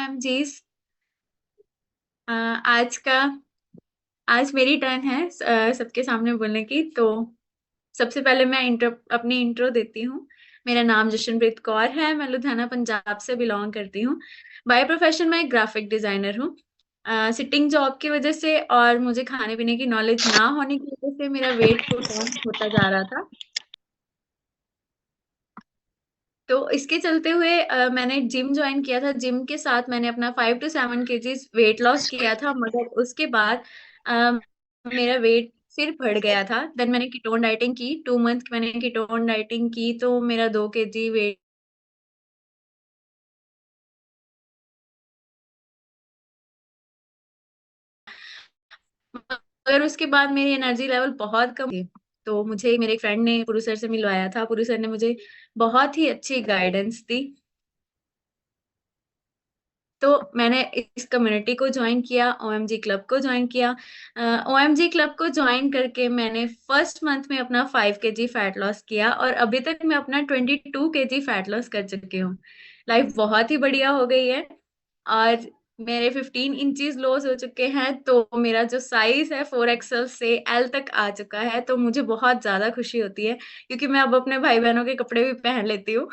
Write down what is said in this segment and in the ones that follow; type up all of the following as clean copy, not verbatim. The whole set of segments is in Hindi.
OMGs। आज का आज मेरी टर्न है सबके सामने बोलने की। तो सबसे पहले मैं अपनी इंट्रो देती हूँ। मेरा नाम जशनप्रीत कौर है। मैं लुधियाना पंजाब से बिलोंग करती हूँ। बाय प्रोफेशन मैं एक ग्राफिक डिजाइनर हूँ। सिटिंग जॉब की वजह से और मुझे खाने पीने की नॉलेज ना होने की वजह से मेरा वेट पुट ऑन होता जा रहा था। तो इसके चलते हुए मैंने जिम ज्वाइन किया था। जिम के साथ मैंने अपना 5 to 7 kgs वेट लॉस किया था, मगर उसके बाद अ, मेरा वेट फिर बढ़ गया था। देन मैंने कीटोन डाइटिंग की, 2 मंथ मैंने कीटोन डाइटिंग की, तो मेरा 2 kg वेट। मगर उसके बाद मेरी एनर्जी लेवल बहुत कम थी। तो मुझे मेरे फ्रेंड ने पुरु सर से मिलवाया था। पुरु सर ने मुझे बहुत ही अच्छी गाइडेंस दी। तो मैंने इस कम्युनिटी को ज्वाइन किया, ओएमजी क्लब को ज्वाइन किया। ओएमजी क्लब को ज्वाइन करके मैंने फर्स्ट मंथ में अपना 5 kg फैट लॉस किया, और अभी तक मैं अपना 22 kg फैट लॉस कर चुकी हूँ। लाइफ बहुत ही बढ़िया हो गई है। और मेरे 15 इंचज लॉस हो चुके हैं। तो मेरा जो साइज है 4XL से L तक आ चुका है। तो मुझे बहुत ज्यादा खुशी होती है, क्योंकि मैं अब अपने भाई बहनों के कपड़े भी पहन लेती हूँ।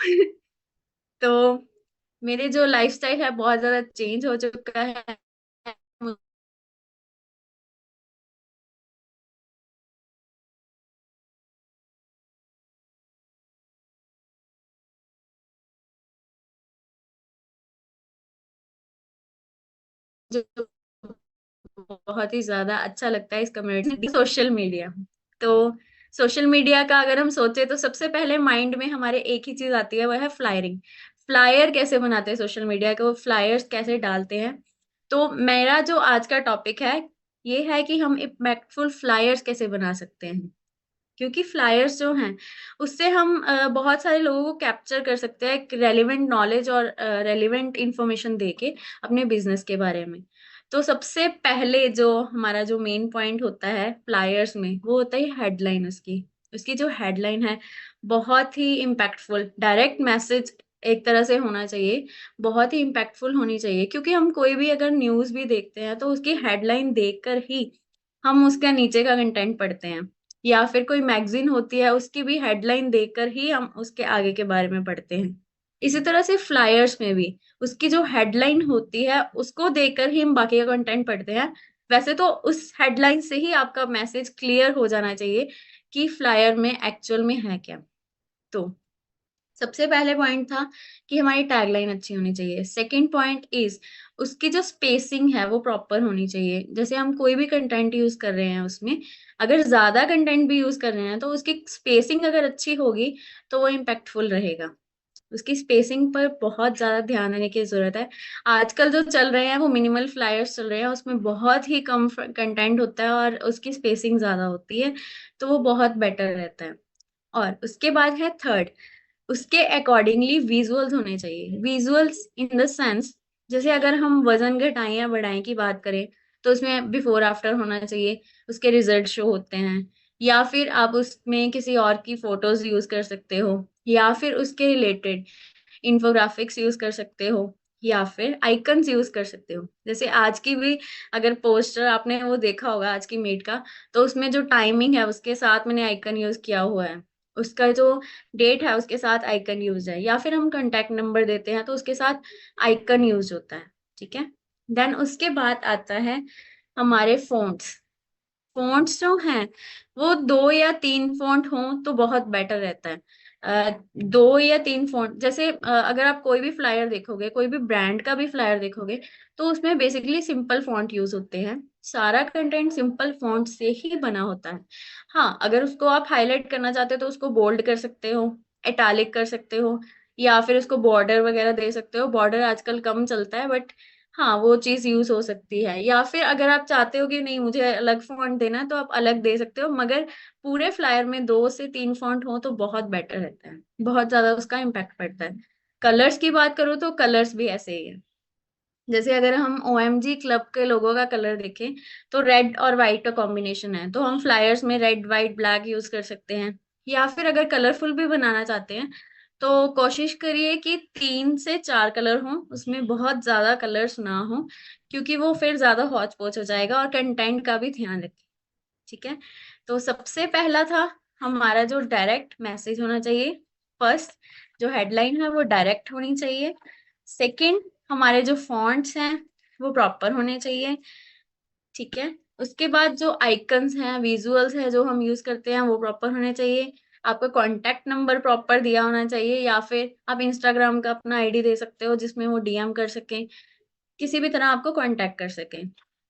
तो मेरे जो लाइफस्टाइल है बहुत ज्यादा चेंज हो चुका है। मुझे बहुत ही ज्यादा अच्छा लगता है इस कम्युनिटी, सोशल मीडिया। तो सोशल मीडिया का अगर हम सोचे तो सबसे पहले माइंड में हमारे एक ही चीज आती है, वह है फ्लायरिंग। फ्लायर कैसे बनाते हैं सोशल मीडिया के, वो फ्लायर्स कैसे डालते हैं। तो मेरा जो आज का टॉपिक है, ये है कि हम इम्पैक्टफुल फ्लायर्स कैसे बना सकते हैं। क्योंकि फ्लायर्स जो हैं, उससे हम बहुत सारे लोगों को कैप्चर कर सकते हैं, रेलिवेंट नॉलेज और रेलिवेंट इंफॉर्मेशन देके अपने बिजनेस के बारे में। तो सबसे पहले जो हमारा जो मेन पॉइंट होता है फ्लायर्स में, वो होता है हेडलाइन। उसकी उसकी जो हेडलाइन है, बहुत ही इम्पैक्टफुल डायरेक्ट मैसेज एक तरह से होना चाहिए। बहुत ही इम्पैक्टफुल होनी चाहिए, क्योंकि हम कोई भी अगर न्यूज़ भी देखते हैं तो उसकी हेडलाइन देखकर ही हम उसके नीचे का कंटेंट पढ़ते हैं। या फिर कोई मैगजीन होती है, उसकी भी हेडलाइन देखकर ही हम उसके आगे के बारे में पढ़ते हैं। इसी तरह से फ्लायर्स में भी उसकी जो हेडलाइन होती है, उसको देखकर ही हम बाकी का कंटेंट पढ़ते हैं। वैसे तो उस हेडलाइन से ही आपका मैसेज क्लियर हो जाना चाहिए कि फ्लायर में एक्चुअल में है क्या। तो सबसे पहले पॉइंट था कि हमारी टैगलाइन अच्छी होनी चाहिए। सेकंड पॉइंट इज उसकी जो स्पेसिंग है वो प्रॉपर होनी चाहिए। जैसे हम कोई भी कंटेंट यूज कर रहे हैं, उसमें अगर ज्यादा कंटेंट भी यूज कर रहे हैं तो उसकी स्पेसिंग अगर अच्छी होगी तो वो इम्पैक्टफुल रहेगा। उसकी स्पेसिंग पर बहुत ज्यादा ध्यान देने की जरूरत है। आजकल जो चल रहे हैं वो मिनिमल फ्लायर्स चल रहे हैं, उसमें बहुत ही कम कंटेंट होता है और उसकी स्पेसिंग ज्यादा होती है। तो वो बहुत बेटर रहता है। और उसके बाद है थर्ड, उसके अकॉर्डिंगली विजुअल्स होने चाहिए। विजुअल्स इन द सेंस, जैसे अगर हम वजन घटाएं या बढ़ाएं की बात करें, तो उसमें बिफोर आफ्टर होना चाहिए। उसके रिजल्ट शो होते हैं। या फिर आप उसमें किसी और की फोटोज यूज कर सकते हो, या फिर उसके रिलेटेड इंफोग्राफिक्स यूज कर सकते हो, या फिर आइकन्स यूज कर सकते हो। जैसे आज की भी अगर पोस्टर आपने वो देखा होगा आज की मीट का, तो उसमें जो टाइमिंग है उसके साथ मैंने आइकन यूज किया हुआ है। उसका जो डेट है उसके साथ आइकन यूज है, या फिर हम कांटेक्ट नंबर देते हैं तो उसके साथ आइकन यूज होता है। ठीक है। देन उसके बाद आता है हमारे फोन्ट्स। फॉन्ट्स जो हैं, वो 2 या 3 फॉन्ट हों तो बहुत बेटर रहता है। 2 या 3 फॉन्ट, जैसे अगर आप कोई भी फ्लायर देखोगे, कोई भी ब्रांड का भी फ्लायर देखोगे, तो उसमें बेसिकली सिंपल फॉन्ट यूज होते हैं। सारा कंटेंट सिंपल फॉन्ट से ही बना होता है। हाँ, अगर उसको आप हाईलाइट करना चाहते हो तो उसको बोल्ड कर सकते हो, इटैलिक कर सकते हो, या फिर उसको बॉर्डर वगैरह दे सकते हो। बॉर्डर आजकल कम चलता है, बट हाँ, वो चीज यूज हो सकती है। या फिर अगर आप चाहते हो कि नहीं मुझे अलग फॉन्ट देना है, तो आप अलग दे सकते हो, मगर पूरे फ्लायर में 2 से 3 फॉन्ट हो तो बहुत बेटर रहता है। बहुत ज्यादा उसका इम्पैक्ट पड़ता है। कलर्स की बात करूँ तो कलर्स भी ऐसे ही है। जैसे अगर हम ओएमजी क्लब के लोगों का कलर देखें, तो रेड और व्हाइट का कॉम्बिनेशन है, तो हम फ्लायर्स में रेड व्हाइट ब्लैक यूज कर सकते हैं। या फिर अगर कलरफुल भी बनाना चाहते हैं, तो कोशिश करिए कि 3 से 4 कलर हों, उसमें बहुत ज्यादा कलर्स ना हो, क्योंकि वो फिर ज्यादा हौच पौच हो जाएगा। और कंटेंट का भी ध्यान रखें, ठीक है। तो सबसे पहला था हमारा जो डायरेक्ट मैसेज होना चाहिए। फर्स्ट जो हेडलाइन है वो डायरेक्ट होनी चाहिए। सेकंड, हमारे जो फॉन्ट्स हैं वो प्रॉपर होने चाहिए, ठीक है। उसके बाद जो आइकन्स हैं, विजुअल्स हैं जो हम यूज करते हैं, वो प्रॉपर होने चाहिए। आपका कॉन्टैक्ट नंबर प्रॉपर दिया होना चाहिए, या फिर आप इंस्टाग्राम का अपना आईडी दे सकते हो जिसमें वो डीएम कर सकें, किसी भी तरह आपको कांटेक्ट कर सकें।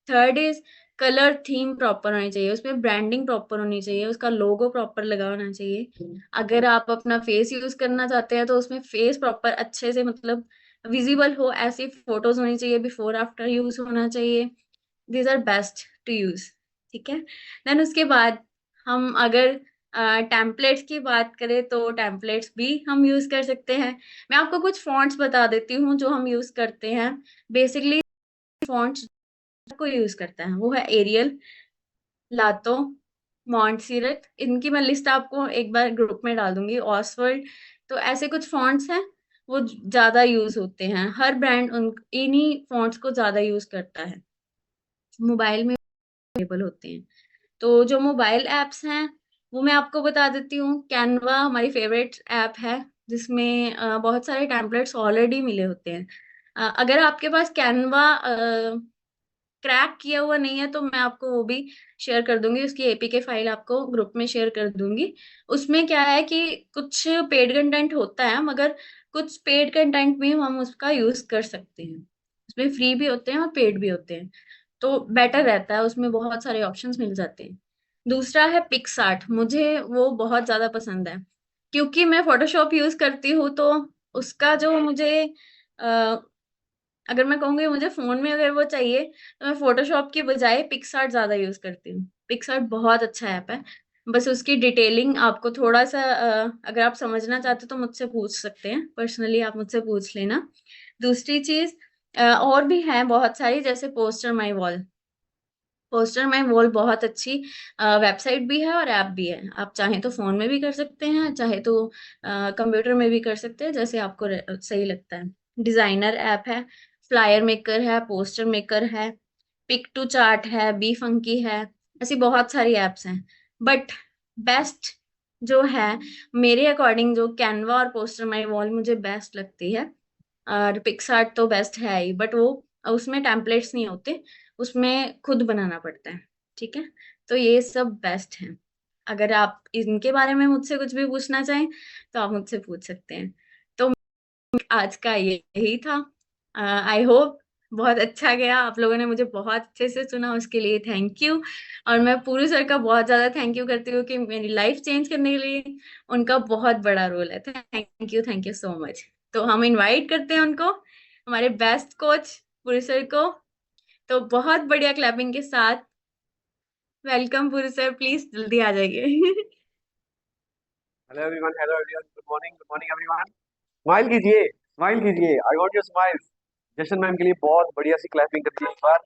Third is colour theme proper होनी चाहिए, उसमें ब्रांडिंग प्रॉपर होनी चाहिए, उसका लोगो प्रॉपर लगा होना चाहिए। अगर आप अपना फेस यूज करना चाहते हैं तो उसमें फेस प्रॉपर अच्छे से मतलब विजिबल हो, ऐसी फोटोज होनी चाहिए, बिफोर आफ्टर यूज होना चाहिए। These are best to use, ठीक है। देन उसके बाद हम अगर टेम्पलेट्स की बात करें तो टेम्पलेट्स भी हम यूज कर सकते हैं। मैं आपको कुछ फॉन्ट्स बता देती हूँ जो हम यूज करते हैं। बेसिकली फॉन्ट्स को यूज करता है वो है एरियल, लातो, मॉन्टसीरट। इनकी मैं लिस्ट आपको एक बार ग्रुप में डाल दूंगी, ऑसवर्ल्ड। तो ऐसे कुछ फॉन्ट्स हैं वो ज्यादा यूज होते हैं, हर ब्रांड उन इन्हीं फॉन्ट्स को ज्यादा यूज करता है, मोबाइल में अवेलेबल होते हैं। तो जो मोबाइल ऐप्स हैं वो मैं आपको बता देती हूँ। कैनवा हमारी फेवरेट ऐप है, जिसमें बहुत सारे टेम्पलेट्स ऑलरेडी मिले होते हैं। अगर आपके पास कैनवा क्रैक किया हुआ नहीं है तो मैं आपको वो भी शेयर कर दूंगी, उसकी एपीके फाइल आपको ग्रुप में शेयर कर दूंगी। उसमें क्या है कि कुछ पेड कंटेंट होता है, मगर कुछ पेड कंटेंट भी हम उसका यूज कर सकते हैं। उसमें फ्री भी होते हैं और पेड भी होते हैं, तो बेटर रहता है, उसमें बहुत सारे ऑप्शंस मिल जाते हैं। दूसरा है पिक्सआर्ट, मुझे वो बहुत ज्यादा पसंद है, क्योंकि मैं फोटोशॉप यूज करती हूँ। तो उसका जो मुझे अगर मैं कहूँगी मुझे फोन में अगर वो चाहिए तो मैं फोटोशॉप की बजाय पिक्सआर्ट ज्यादा यूज करती हूँ। पिक्सआर्ट बहुत अच्छा ऐप है, बस उसकी डिटेलिंग आपको थोड़ा सा अगर आप समझना चाहते हो तो मुझसे पूछ सकते हैं, पर्सनली आप मुझसे पूछ लेना। दूसरी चीज और भी है बहुत सारी, जैसे पोस्टर माई वॉल। पोस्टर माई वॉल बहुत अच्छी वेबसाइट भी है और ऐप भी है। आप चाहें तो फोन में भी कर सकते हैं, चाहे तो कंप्यूटर में भी कर सकते हैं, जैसे आपको सही लगता है। डिजाइनर ऐप है, फ्लायर मेकर है, पोस्टर मेकर है, पिक टू चार्ट है, बी फंकी है। ऐसी बहुत सारी एप्स हैं, बट बेस्ट जो है मेरे अकॉर्डिंग, जो कैनवा और पोस्टर माई वॉल मुझे बेस्ट लगती है। और पिक्सआर्ट तो बेस्ट है ही, बट वो उसमें टेम्पलेट्स नहीं होते, उसमें खुद बनाना पड़ता है, ठीक है। तो ये सब बेस्ट है। अगर आप इनके बारे में मुझसे कुछ भी पूछना चाहें तो आप मुझसे पूछ सकते हैं। तो आज का यही था। आई होप बहुत अच्छा गया, आप लोगों ने मुझे बहुत अच्छे से सुना, उसके लिए थैंक यू। और मैं पूरी सर का बहुत ज्यादा थैंक यू करती हूँ कि मेरी लाइफ चेंज करने के लिए उनका बहुत बड़ा रोल है। Thank you so much. तो हम इनवाइट करते हैं उनको, हमारे बेस्ट कोच पूरी सर को। तो बहुत बढ़िया क्लैपिंग के साथ वेलकम पूरी सर, प्लीज जल्दी आ जाइए। Hello everyone, good morning everyone. Smile कीजिए, स्माइल कीजिए, I want your smiles. Jashan ma'am के लिए बहुत बढ़िया सी क्लैपिंग करती है इस बार।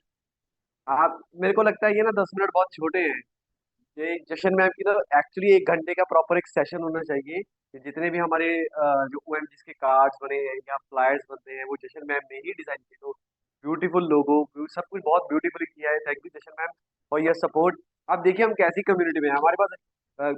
आप, मेरे को लगता है ये ना 10 मिनट बहुत छोटे हैं। ये जशन मैम की ना एक्चुअली 1 घंटे का प्रॉपर एक सेशन होना चाहिए कि जितने भी हमारे जो ओएमजीस के कार्ड्स बने हैं या फ्लायर्स बनते हैं वो जशन मैम ने ही डिजाइन किए। तो ब्यूटीफुल लोगो, सब कुछ बहुत ब्यूटीफुली किया है। Thank you Jashan ma'am for your support. अब देखिए हम कैसी कम्युनिटी में हैं। हमारे पास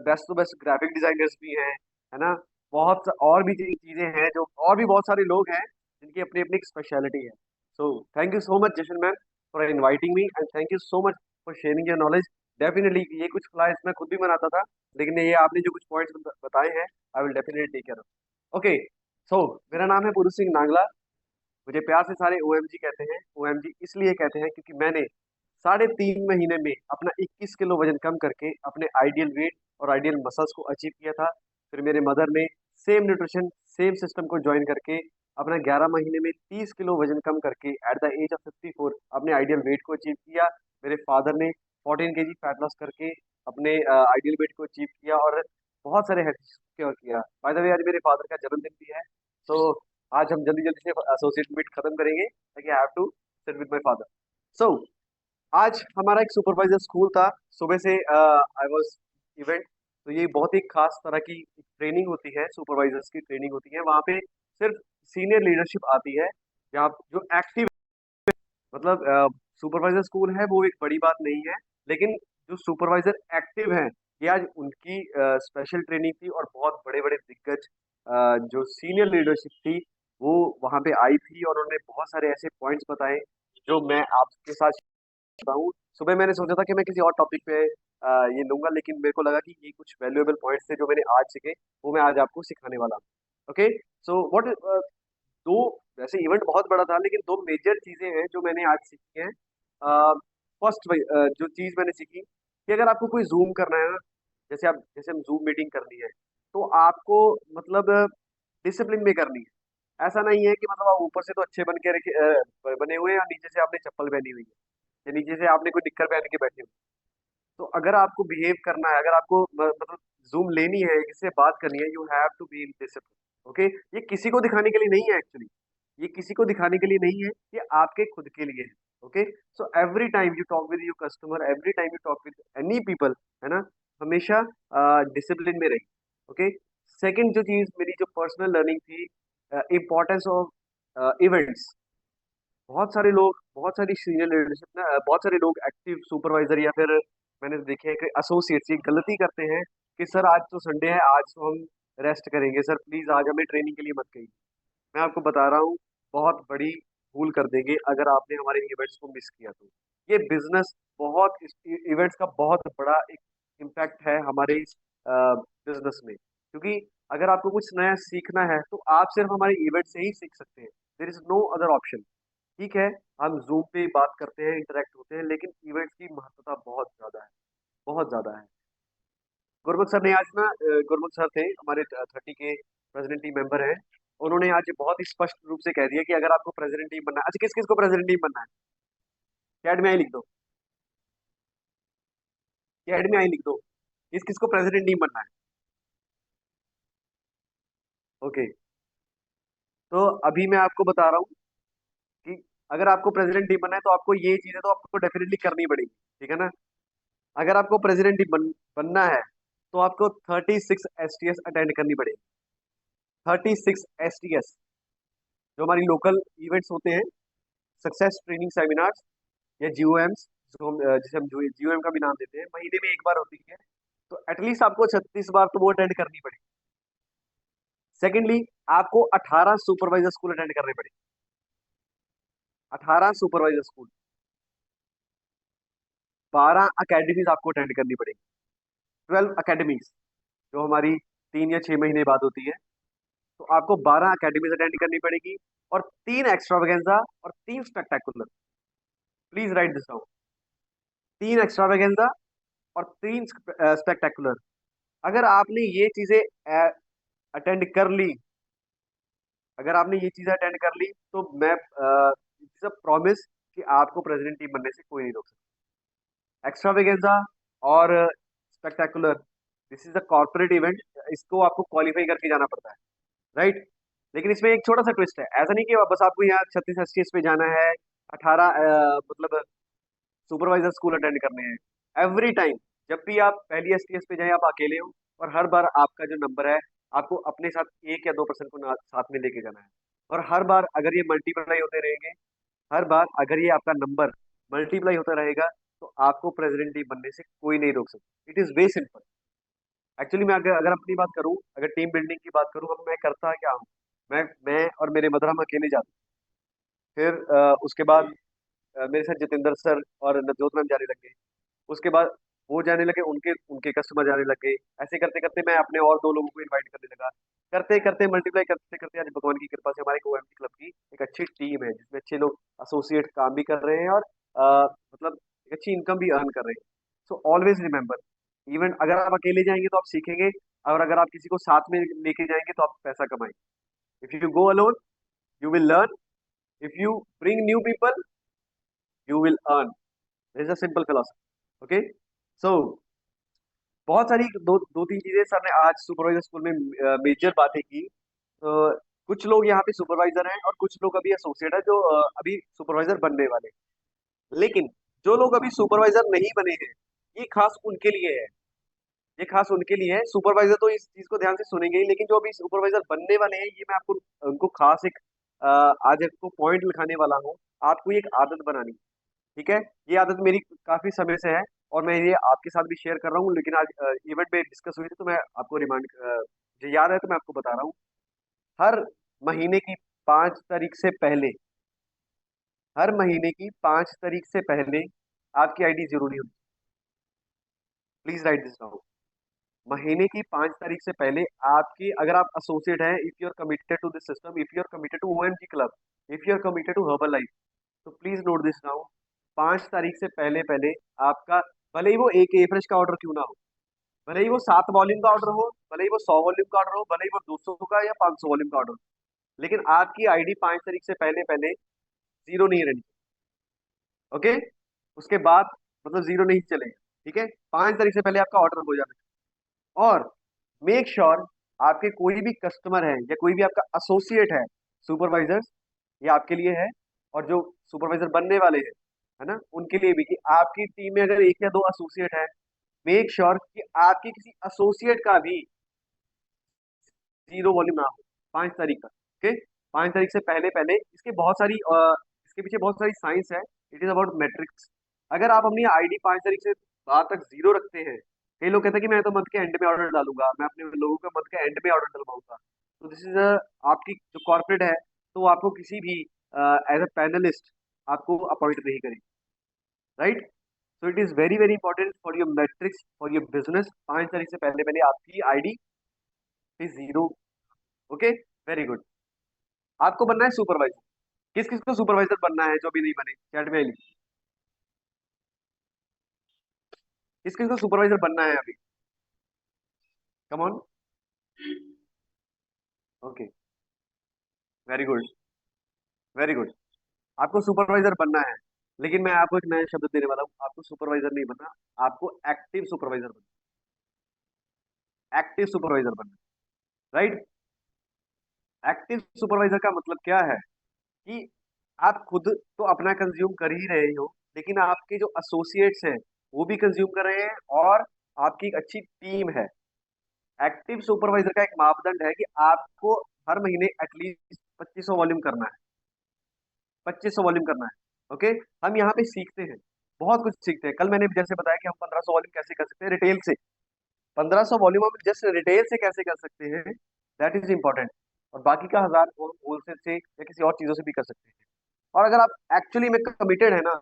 best to best graphic designers भी हैं, है ना। और भी चीजें हैं, जो और भी बहुत सारे लोग हैं जिनकी अपनी अपनी स्पेशलिटी है। So thank you so much Jashan ma'am for inviting me, and thank you so much for sharing your knowledge. Definitely ये कुछ फ्लाइज मैं खुद भी बनाता था, लेकिन ये आपने जो कुछ पॉइंट्स बताए हैं, I will definitely take care of. Okay, so मेरा नाम है पुरुष सिंह नांगला। मुझे प्यार से सारे ओएमजी कहते हैं। ओएमजी इसलिए कहते हैं क्योंकि मैंने 3.5 महीने में अपना 21 किलो वजन कम करके अपने आइडियल वेट और आइडियल मसल्स को अचीव किया था। फिर मेरे मदर ने सेम न्यूट्रिशन सेम सिस्टम को ज्वाइन करके अपना 11 महीने में 30 किलो वजन कम करके एट द एज ऑफ 54 अपने आइडियल वेट को अचीव किया। मेरे फादर ने 14 kg फैट लॉस करके अपने आइडियल वेट को अचीव किया और बहुत सारे हेल्थ क्योर किया। बाय द वे आज मेरे फादर का जन्मदिन भी है, तो आज हम जल्दी जल्दी से एसोसिएट मीट खत्म करेंगे ताकि I have to sit with my father. So आज हमारा एक सुपरवाइजर स्कूल था, सुबह से आई वाज इवेंट। तो ये बहुत ही खास तरह की ट्रेनिंग होती है, सुपरवाइजर्स की ट्रेनिंग होती है। वहाँ पे सिर्फ सीनियर लीडरशिप आती है, जहाँ जो एक्टिव, मतलब सुपरवाइजर स्कूल है वो एक बड़ी बात नहीं है, लेकिन जो सुपरवाइजर एक्टिव हैं, ये आज उनकी स्पेशल ट्रेनिंग थी। और बहुत बड़े बड़े दिग्गज जो सीनियर लीडरशिप थी वो वहाँ पे आई थी, और उन्होंने बहुत सारे ऐसे पॉइंट्स बताए जो मैं आपके साथ शेयर हूँ। सुबह मैंने सोचा था कि मैं किसी और टॉपिक पे ये लूंगा, लेकिन मेरे को लगा कि ये कुछ वैल्यूएबल पॉइंट्स थे जो मैंने आज सीखे, वो मैं आज आपको सिखाने वाला हूँ। ओके, सो व्हाट, दो, वैसे इवेंट बहुत बड़ा था, लेकिन दो मेजर चीजें हैं जो मैंने आज सीखी हैं। फर्स्ट जो चीज मैंने सीखी कि अगर आपको कोई जूम करना है ना, जैसे हम जूम मीटिंग करनी है, तो आपको मतलब डिसिप्लिन में करनी है। ऐसा नहीं है कि मतलब आप ऊपर से तो अच्छे बने हुए हैं और नीचे से आपने चप्पल पहनी हुई है, या नीचे से आपने कोई निक्कर पहन के बैठे हुए हैं। तो अगर आपको बिहेव करना है, अगर आपको मतलब जूम लेनी है, किसी से बात करनी है, you have to be in discipline. Okay, ये किसी को दिखाने के लिए नहीं है एक्चुअली, ये किसी को दिखाने के लिए नहीं है, ये आपके खुद के लिए है। Okay, so every time you talk with your customer, every time you talk with any people, है ना, हमेशा डिसिप्लिन में रहिए। ओके, सेकंड जो चीज मेरी जो पर्सनल लर्निंग थी, इम्पोर्टेंस ऑफ इवेंट्स। बहुत सारी सीनियर लीडरशिप ना, बहुत सारे लोग एक्टिव सुपरवाइजर या फिर मैंने देखे हैं कि एसोसिएट्स ये गलती करते हैं कि सर आज तो संडे है, आज तो हम रेस्ट करेंगे, सर प्लीज आज हमें ट्रेनिंग के लिए मत कहिए। मैं आपको बता रहा हूँ, बहुत बड़ी भूल कर देंगे अगर आपने हमारे इवेंट्स को मिस किया तो। ये बिजनेस, बहुत इवेंट्स का बहुत बड़ा एक इम्पैक्ट है हमारे बिजनेस में, क्योंकि अगर आपको कुछ नया सीखना है तो आप सिर्फ हमारे इवेंट से ही सीख सकते हैं। There is no other option. ठीक है, हम जूम पे बात करते हैं, इंटरेक्ट होते हैं, लेकिन इवेंट्स की महत्वता बहुत ज्यादा है, बहुत ज्यादा है। गुरमुख सर ने आज ना, गुरमुख सर थे हमारे 30 के प्रेसिडेंट टीम मेंबर हैं। उन्होंने आज बहुत ही स्पष्ट रूप से कह दिया कि अगर आपको प्रेसिडेंट टीम बनना है, अच्छा किस किस को प्रेसिडेंट टीम बनना है, चैट में आई लिख दो, चैट में आई लिख दो, किस किस को प्रेसिडेंट टीम बनना है। ओके, तो अभी मैं आपको बता रहा हूँ कि अगर आपको प्रेसिडेंट टीम बनना है तो आपको ये चीजें तो आपको डेफिनेटली करनी पड़ेगी, ठीक है ना। अगर आपको प्रेसिडेंट टीम बनना है तो आपको 36 STS अटेंड करनी पड़ेगी। 36 STS, जो हमारी लोकल इवेंट्स होते हैं, सक्सेस ट्रेनिंग सेमिनार्स या GOMs, जिसे हम GOM का भी नाम देते हैं, महीने में एक बार होती है। तो एटलीस्ट आपको 36 बार तो वो अटेंड करनी पड़ेगी। सेकेंडली, आपको 18 सुपरवाइजर स्कूल अटेंड करने पड़ेंगे। 18 सुपरवाइजर स्कूल, 12 अकेडमीज आपको अटेंड करनी पड़ेगी। 12 अकेडमीज, जो हमारी 3 या 6 महीने बाद होती है। तो आपको 12 अकेडमीज अटेंड करनी पड़ेगी, और 3 एक्स्ट्रावेगेंजा और 3 spectacular. Please right this down, 3 extravaganza और 3 स्पेक्टेकुलर। अगर आपने ये चीजें अटेंड कर ली, अगर आपने ये चीजें अटेंड कर ली, तो मैं प्रॉमिस कि आपको प्रेसिडेंट टीम बनने से कोई नहीं रोक सकता। एक्स्ट्रावेगेंजा और spectacular, this is a corporate event, इसको आपको क्वालिफाई करके जाना पड़ता है, राइट। लेकिन इसमें एक छोटा सा ट्विस्ट है, ऐसा नहीं कि बस आपको यहाँ 36 STS पे जाना है, 18 मतलब सुपरवाइजर स्कूल अटेंड करने हैं। एवरी टाइम, जब भी आप पहली STS पे जाए, आप अकेले हो, और हर बार आपका जो नंबर है, आपको अपने साथ 1 या 2 पर्सन को साथ में लेके जाना है। और हर बार अगर ये मल्टीप्लाई होते रहेंगे, हर बार अगर ये आपका नंबर मल्टीप्लाई होता रहेगा, तो आपको प्रेसिडेंट टीम बनने से कोई नहीं रोक सकता। It is way simple. Actually मैं अगर अपनी बात करूं, अगर टीम बिल्डिंग की बात करूं, अब मैं करता क्या हूं, मैं और मेरे मदर हम अकेले जाते हैं। फिर उसके बाद मेरे साथ जितेंद्र सर और नवजोत मैम जाने लगे। उसके बाद वो जाने लगे, उनके उनके कस्टमर जाने लगे। ऐसे करते करते मैं अपने और 2 लोगों को इनवाइट करने लगा। करते करते मल्टीप्लाई करते करते आज भगवान की कृपा से हमारे OMT क्लब की एक अच्छी टीम है, जिसमें अच्छे लोग एसोसिएट काम भी कर रहे हैं, और मतलब एक अच्छी इनकम भी अर्न कर रहे हैं। सो ऑलवेज रिमेंबर, इवन अगर आप अकेले जाएंगे तो आप सीखेंगे, और अगर आप किसी को साथ में लेके जाएंगे तो आप पैसा कमाएंगे। If you go alone, you will learn. If you bring new people, you will earn. Is a simple philosophy. Okay, so बहुत सारी दो तीन चीजें सर ने आज सुपरवाइजर स्कूल में मेजर बातें की। तो कुछ लोग यहाँ पे सुपरवाइजर हैं, और कुछ लोग अभी एसोसिएट है, जो अभी सुपरवाइजर बनने वाले हैं। लेकिन जो लोग अभी सुपरवाइजर नहीं बने हैं, ये खास उनके लिए है। ये खास उनके लिए है। सुपरवाइजर तो इस चीज को ध्यान से सुनेंगे ही, लेकिन जो अभी सुपरवाइजर बनने वाले हैं, ये मैं आपको उनको खास एक आज आपको पॉइंट लिखाने वाला हूँ। आपको ये एक आदत बनानी है, ठीक है। ये आदत मेरी काफी समय से है, और मैं ये आपके साथ भी शेयर कर रहा हूँ, लेकिन आज इवेंट में डिस्कस हुई थी तो मैं आपको रिमाइंड मुझे याद है तो मैं आपको बता रहा हूँ। हर महीने की 5 तारीख से पहले, हर महीने की 5 तारीख से पहले आपकी आईडी जरूरी होगी। Please right this down. महीने की 5 तारीख से पहले आपकी, अगर आप एसोसिएट हैं, if you are committed to this system, if you are committed to OMG club, if you are committed to herbal life, तो प्लीज नोट दिस डाउन। 5 तारीख से पहले पहले आपका, भले ही वो एक एवरेज का ऑर्डर क्यों ना हो, भले ही वो 7 वॉल्यूम का ऑर्डर हो, भले ही वो 100 वॉल्यूम का ऑर्डर हो, भले ही वो 200 का या 500 वॉल्यूम का ऑर्डर हो, लेकिन आपकी आईडी 5 तारीख से पहले पहले जीरो नहीं रहनी। ओके, उसके बाद मतलब जीरो नहीं चलेगा, ठीक है। 5 तारीख से पहले आपका ऑर्डर हो जाना चाहिए। और मेक श्योर आपके कोई भी कस्टमर है या कोई भी आपका एसोसिएट है, सुपरवाइजर्स, ये आपके लिए है, और जो सुपरवाइजर बनने वाले हैं, है ना, उनके लिए भी, कि आपकी टीम में अगर एक या दो एसोसिएट है, मेक श्योर कि आपके किसी एसोसिएट का भी जीरो वॉल्यूम ना हो 5 तारीख तक। ओके, 5 तारीख से पहले पहले। इसके पीछे बहुत सारी साइंस है। It is about matrix. अगर आप अपनी आईडी 5 तारीख से बाद तक जीरो रखते हैं, कई लोग कहते हैं कि मैं तो मंथ के एंड में ऑर्डर डालूंगा, मैं अपने लोगों का मंथ के एंड में ऑर्डर डलवाऊंगा, तो दिस इज आपकी जो कॉर्पोरेट है, तो वो आपको किसी भी एज अ पैनलिस्ट आपको अपॉइंट नहीं करेगी, right. So it is very very important for your matrix, for your business. 5 तारीख से पहले पहले आपकी ID is zero. Okay, very good. आपको बनना है सुपरवाइजर। किस किस को सुपरवाइजर बनना है जो अभी नहीं बने, चैट में लिखिए। किस किस को सुपरवाइजर बनना है अभी? Come on. Okay, very good, very good. आपको सुपरवाइजर बनना है, लेकिन मैं आपको एक नया शब्द देने वाला हूँ। आपको सुपरवाइजर नहीं बनना, आपको एक्टिव सुपरवाइजर बनना। एक्टिव सुपरवाइजर बनना, राइट। एक्टिव सुपरवाइजर का मतलब क्या है कि आप खुद तो अपना कंज्यूम कर ही रहे हो, लेकिन आपके जो एसोसिएट्स हैं वो भी कंज्यूम कर रहे हैं, और आपकी एक अच्छी टीम है। एक्टिव सुपरवाइजर का एक मापदंड है कि आपको हर महीने एटलीस्ट 2500 वॉल्यूम करना है। 2500 वॉल्यूम करना है। ओके, हम यहाँ पे सीखते हैं, बहुत कुछ सीखते हैं। कल मैंने जैसे बताया कि हम 1500 वॉल्यूम कैसे कर सकते हैं रिटेल से। 1500 वॉल्यूम हम जस्ट रिटेल से कैसे कर सकते हैं, दैट इज इंपॉर्टेंट। और बाकी का 1000 होलसेल से या किसी और चीजों से भी कर सकते हैं। और अगर आप एक्चुअली में कमिटेड है ना,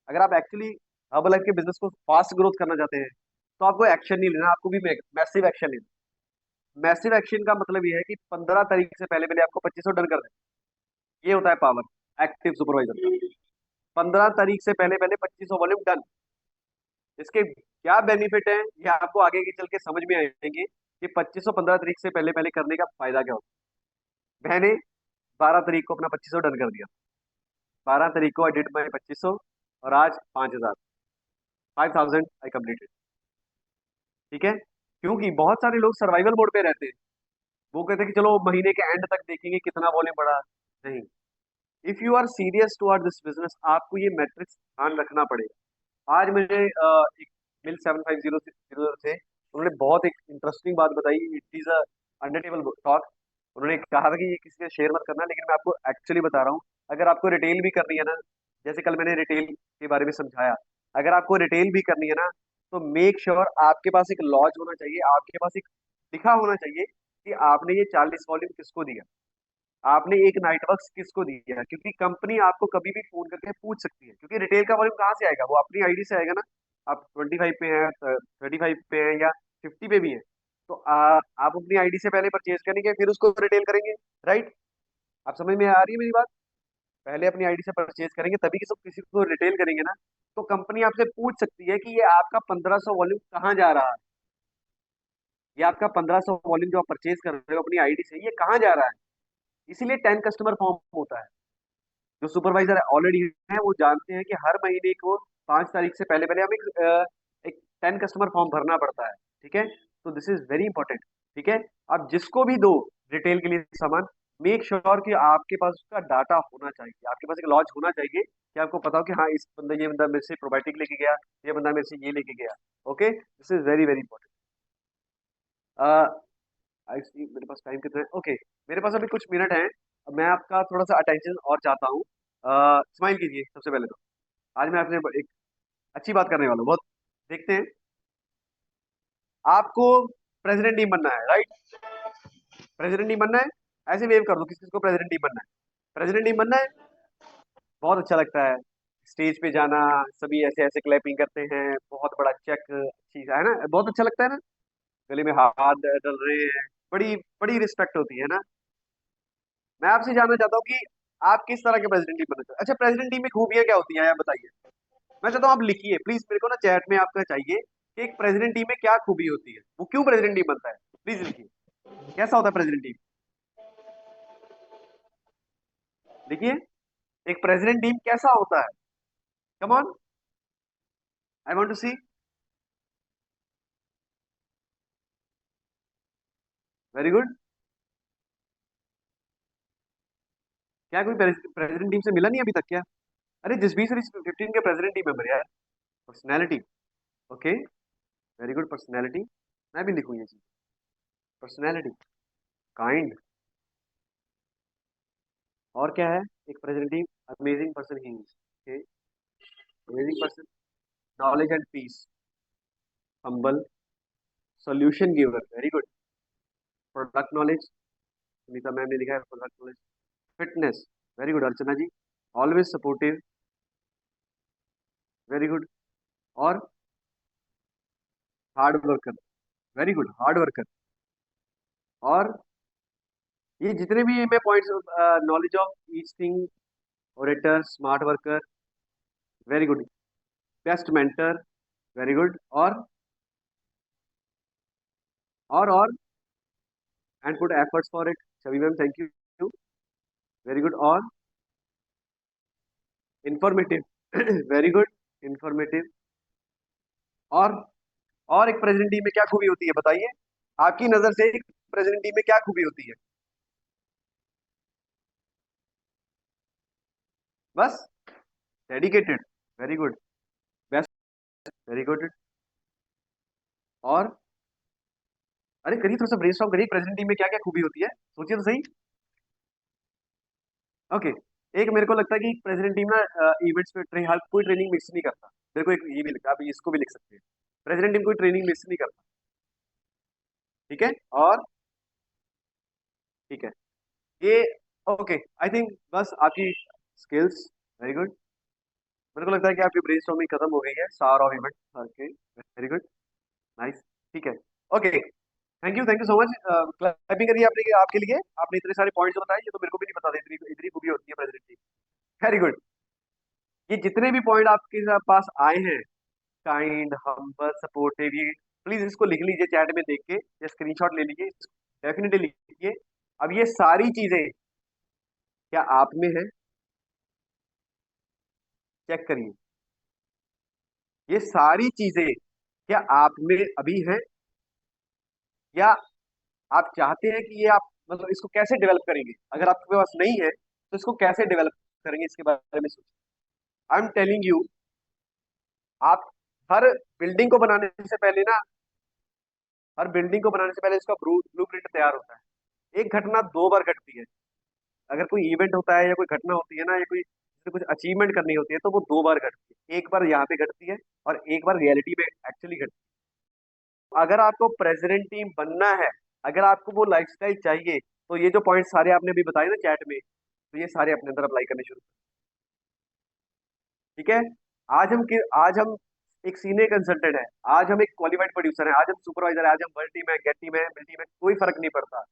अगर आप एक्चुअली हर्बल लाइफ के बिजनेस को फास्ट ग्रोथ करना चाहते हैं, तो आपको एक्शन नहीं लेना, आपको भी मैसिव एक्शन लेना। मैसिव एक्शन का मतलब ये है कि 15 तारीख से पहले पहले आपको 2500 डन कर दें। ये होता है पावर एक्टिव सुपरवाइजर का। 15 तारीख से पहले पहले 2500 वॉल्यूम डन। इसके क्या बेनिफिट है, ये आपको आगे के चल के समझ में आएंगे कि 2500 15 तारीख से पहले पहले करने का फायदा क्या होता है। मैंने 12 तारीख को अपना 2500 डन कर दिया। 12 तारीख को आई डिड माई 2500, और आज 5000, 5000 आई कंप्लीटेड। ठीक है, क्योंकि बहुत सारे लोग सर्वाइवल मोड पे रहते हैं। वो कहते हैं कि चलो महीने के एंड तक देखेंगे कितना वॉल्यूम बढ़ा। नहीं, if you are serious toward this business, आपको ये मैट्रिक्स ध्यान रखना पड़ेगा। आज मुझे एक मिल 7500 थे, उन्होंने बहुत एक इंटरेस्टिंग बात बताई। It is a under table talk. उन्होंने कहा था कि ये किसी से शेयर मत करना, लेकिन मैं आपको एक्चुअली बता रहा हूँ। अगर आपको रिटेल भी करनी है ना, जैसे कल मैंने रिटेल के बारे में समझाया, अगर आपको रिटेल भी करनी है ना, तो मेक श्योर आपके पास एक लॉज होना चाहिए, आपके पास एक लिखा होना चाहिए कि आपने ये 40 वॉल्यूम किसको दिया, आपने एक नाइट वर्क्स किसको दिया। क्योंकि कंपनी आपको कभी भी फोन करके पूछ सकती है, क्योंकि रिटेल का वॉल्यूम कहाँ से आएगा, वो अपनी आईडी से आएगा ना। आप 25 पे हैं, 35 पे हैं, या 50 पे भी हैं, तो आप अपनी आईडी से पहले परचेज करेंगे, फिर उसको रिटेल करेंगे, राइट। आप समझ में आ रही है मेरी बात? पहले अपनी आईडी से परचेज करेंगे, तभी किसी को रिटेल करेंगे ना। तो कंपनी आपसे पूछ सकती है कि ये आपका 1500 वॉल्यूम कहाँ जा रहा है, ये आपका 1500 वॉल्यूम जो आप परचेज कर रहे हो अपनी आईडी से, ये कहाँ जा रहा है। इसीलिए 10 कस्टमर फॉर्म होता है। जो सुपरवाइजर ऑलरेडी है वो जानते हैं कि हर महीने को 5 तारीख से पहले पहले हमें एक 10 कस्टमर फॉर्म भरना पड़ता है। ठीक है, तो दिस इज वेरी इंपॉर्टेंट। ठीक है, आप जिसको भी दो रिटेल के लिए सामान, मेक श्योर कि आपके पास उसका डाटा होना चाहिए, आपके पास एक लॉज होना चाहिए कि आपको पता हो कि हाँ इस बंदा, ये बंदा मेरे से प्रोबायोटिक लेके गया, ये बंदा मेरे से ये लेके गया। Okay, this is very very important. I see मेरे पास टाइम कितना है? ओके, मेरे पास अभी कुछ मिनट हैं। मैं आपका थोड़ा सा अटेंशन और चाहता हूँ। स्माइल कीजिए सबसे पहले तो। आज मैं आपसे एक अच्छी बात करने वाला हूँ बहुत। देखते हैं। आपको प्रेसिडेंट टीम बनना है, राइट? प्रेसिडेंट टीम बनना है। ऐसे वेव कर दो किसी को प्रेसिडेंट टीम बनना है। प्रेसिडेंट टीम बनना है। बहुत अच्छा लगता है स्टेज पे जाना। सभी ऐसे ऐसे क्लैपिंग करते हैं, बहुत बड़ा चेक, चीज है ना, बहुत अच्छा लगता है ना। गले में हाथ डल रहे हैं, बड़ी बड़ी रिस्पेक्ट होती है ना। मैं आपसे जानना चाहता हूँ कि आप किस तरह के प्रेसिडेंट टीम बनना चाहते हैं। अच्छा, प्रेसिडेंट टीम में खूबियां क्या होती हैं, आप बताइए। मैं चाहता हूँ आप लिखिए प्लीज, मेरे को ना चैट में आपका चाहिए कि एक प्रेसिडेंट टीम में क्या खूबी होती है, वो क्यों प्रेसिडेंट टीम बनता है। प्लीज लिखिए, कैसा होता है प्रेसिडेंट टीम। लिखिए, एक प्रेसिडेंट टीम कैसा होता है। Come on, I want to see. Very good. क्या कोई प्रेसिडेंट टीम से मिला नहीं अभी तक क्या? अरे जसबीर सर इस 15 के प्रेसिडेंट टीम मेंबर यार। Personality. Okay, very good personality. मैं भी लिखूँ ये चीज। Personality, kind. और क्या है? एक president team, amazing person he is. Okay, amazing person, knowledge and peace, humble, solution giver, very good. Product knowledge, Sunita ma'am ने लिखा है product knowledge. Fitness, very good Archana ji. Always supportive, very good. और hard worker, very good hard worker. और ये जितने भी मैं points, knowledge of each thing, orator, smart worker, very good, best mentor, very good. और and put efforts for it, Chhavi ma'am thank you, very good. और इंफॉर्मेटिव वेरी गुड, इंफॉर्मेटिव। और और एक प्रेसिडेंट टीम में क्या खूबी होती है बताइए। आपकी नजर से एक प्रेसिडेंट टीम में क्या खूबी होती है? बस dedicated, very good, best, very good. और अरे करिए, थोड़ा सा ब्रेनस्टॉर्म करिए, प्रेसिडेंट टीम में क्या क्या खूबी होती है, सोचिए तो सही। ओके, एक मेरे को लगता है कि प्रेसिडेंट टीम ना इवेंट्स पे हर कोई ट्रेनिंग मिस नहीं करता। मेरे को एक ये भी लिखा, आप इसको भी लिख सकते हैं। प्रेसिडेंट टीम कोई ट्रेनिंग मिस नहीं करता। ठीक है। और ठीक है ये, ओके, आई थिंक बस आपकी स्किल्स, वेरी गुड। मेरे को लगता है कि आपकी ब्रेनस्टॉर्मिंग खत्म हो गई है, सार of event. Okay, very good, nice. ठीक है, okay, thank you so much. Clapping करिए आपने, आपके लिए। आपने इतने सारे पॉइंट्स बताए, ये तो मेरे को भी नहीं पता था, इतनी इतनी खूबी होती है प्रेसिडेंट की। Very good. ये जितने भी पॉइंट आपके पास आए हैं, काइंड, हम्बल, सपोर्टिव, ये प्लीज इसको लिख लीजिए चैट में देख के, या स्क्रीनशॉट ले लीजिए, डेफिनेटली लिखिए। अब ये सारी चीजें क्या आप में है? चेक करिए, ये सारी चीजें क्या आप में अभी हैं, या आप चाहते हैं कि ये आप मतलब इसको कैसे डेवलप करेंगे? अगर आपके पास नहीं है तो इसको कैसे डेवलप करेंगे, इसके बारे में सोचिए। आई एम टेलिंग यू, आप हर बिल्डिंग को बनाने से पहले ना, हर बिल्डिंग को बनाने से पहले इसका ब्लू प्रिंट तैयार होता है। एक घटना दो बार घटती है। अगर कोई इवेंट होता है या कोई घटना होती है ना, या कोई जिससे कुछ अचीवमेंट करनी होती है, तो वो दो बार घटती है। एक बार यहाँ पे घटती है, और एक बार रियलिटी में एक्चुअली घटती है। अगर आपको प्रेसिडेंट टीम बनना है, अगर आपको वो लाइफस्टाइल चाहिए, तो ये जो पॉइंट सारे आपने अभी बताए ना चैट में, तो ये सारे अपने अंदर अप्लाई करने शुरू। ठीक है। आज हम एक सीनियर कंसल्टेंट है, आज हम एक क्वालिफाइड प्रोड्यूसर है, आज हम सुपरवाइजर है, आज हम वर्ल्ड टीम है, गेट टीम है, मिल टीम है, कोई फर्क नहीं पड़ता।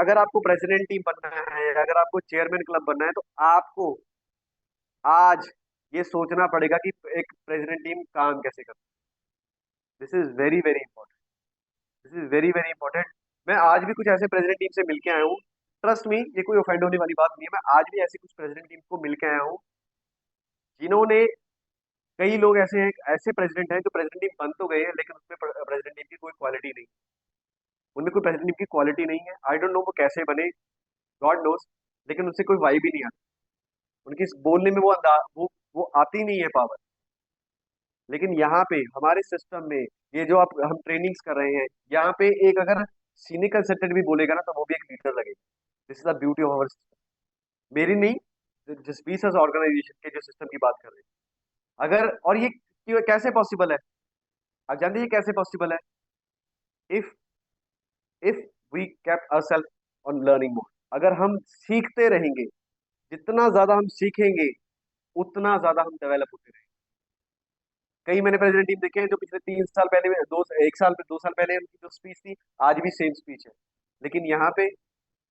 अगर आपको प्रेसिडेंट टीम बनना है, अगर आपको चेयरमैन क्लब बनना है, तो आपको आज ये सोचना पड़ेगा कि एक प्रेसिडेंट टीम काम कैसे करती है। This is very very important, this is very very important. मैं आज भी कुछ ऐसे प्रेसिडेंट टीम से मिलके आया हूँ। ट्रस्ट मी, ये कोई ऑफेंड होने वाली बात नहीं है। मैं आज भी ऐसी कुछ प्रेसिडेंट टीम को मिलके आया हूँ जिन्होंने, कई लोग ऐसे हैं, ऐसे प्रेसिडेंट हैं जो प्रेसिडेंट टीम बन तो गए हैं, लेकिन उसमें प्रेसिडेंट टीम की कोई क्वालिटी नहीं, उनमें कोई प्रेसिडेंट टीम की क्वालिटी नहीं है। आई डोंट नो वो कैसे बने, गॉड नोस, लेकिन उनसे कोई वाइब ही नहीं आती। उनकी बोलने में वो आती नहीं है पावर। लेकिन यहाँ पे हमारे सिस्टम में ये जो आप हम ट्रेनिंग्स कर रहे हैं, यहाँ पे एक अगर सीनियर कंसल्टेंट भी बोलेगा ना तो वो भी एक लीडर लगेगा। This is the beauty of our system. मेरी नहीं, जिस भी ऑर्गेनाइजेशन के जो सिस्टम की बात कर रहे हैं, अगर और ये कैसे पॉसिबल है, आप जानते हैं ये कैसे पॉसिबल है? If if we kept ourself on learning mode, अगर हम सीखते रहेंगे, जितना ज्यादा हम सीखेंगे उतना ज्यादा हम डेवलप होते रहेंगे। कई मैंने प्रेसिडेंट टीम देखे हैं जो पिछले 3 साल पहले दो एक साल 2 साल पहले उनकी जो स्पीच थी, आज भी सेम स्पीच है। लेकिन यहाँ पे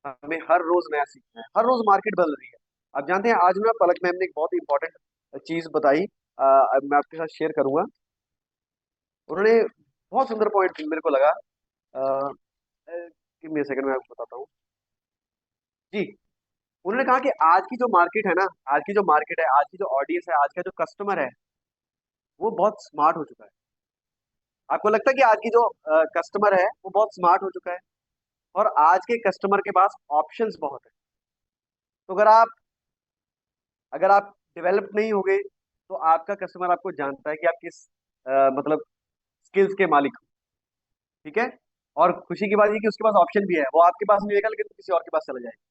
हमें हर रोज नया सीखना है, हर रोज मार्केट बदल रही है। आप जानते हैं आज ना पलक मैम ने एक बहुत इंपॉर्टेंट चीज बताई, मैं आपके साथ शेयर करूंगा। उन्होंने बहुत सुंदर पॉइंट मेरे को लगा। गिव मी अ सेकंड, मैं आपको बताता हूँ। जी, उन्होंने कहा कि आज की जो मार्केट है ना, आज की जो मार्केट है, आज की जो ऑडियंस है, आज का जो कस्टमर है, वो बहुत स्मार्ट हो चुका है। आपको लगता है कि आज की जो कस्टमर है वो बहुत स्मार्ट हो चुका है? और आज के कस्टमर के पास ऑप्शंस बहुत है। तो अगर आप डेवलप नहीं होगे तो आपका कस्टमर आपको जानता है कि आप किस मतलब स्किल्स के मालिक हो। ठीक है? और खुशी की बात ये कि उसके पास ऑप्शन भी है, वो आपके पास नहीं रहेगा लेकिन किसी और के पास चला जाएगा।